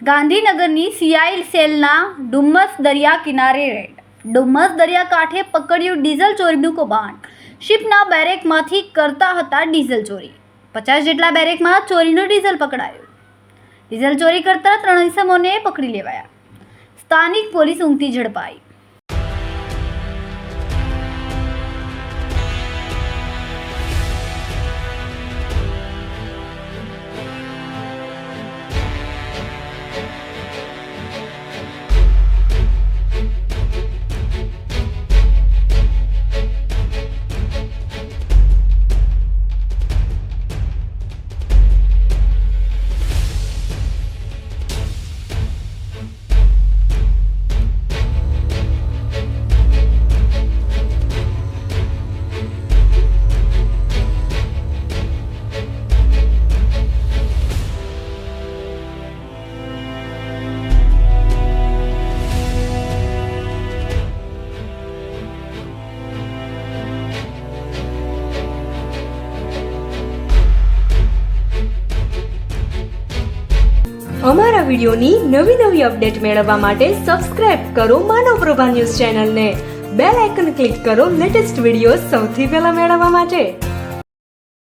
ગાંધીનગરની સીઆઈ સેલના ડુમ્મસ દરિયા કિનારે રેડ. ડુમ્મસ દરિયા કાંઠે પકડ્યું ડીઝલ ચોરીનું કૌભાંડ. શિપના બેરેકમાંથી કરતા હતા ડીઝલ ચોરી. 50 જેટલા બેરેકમાં ચોરીનું ડીઝલ પકડાયું. ડીઝલ ચોરી કરતા 3 ઇસમોને પકડી લેવાયા. સ્થાનિક પોલીસ ઊંઘતી ઝડપાઈ. અમારા વિડીયોની નવી અપડેટ મેળવવા માટે સબસ્ક્રાઇબ કરો માનવ પ્રભા ન્યૂઝ ચેનલને. બેલ આઇકન ક્લિક કરો લેટેસ્ટ વિડીયો સૌથી પહેલા મેળવવા માટે.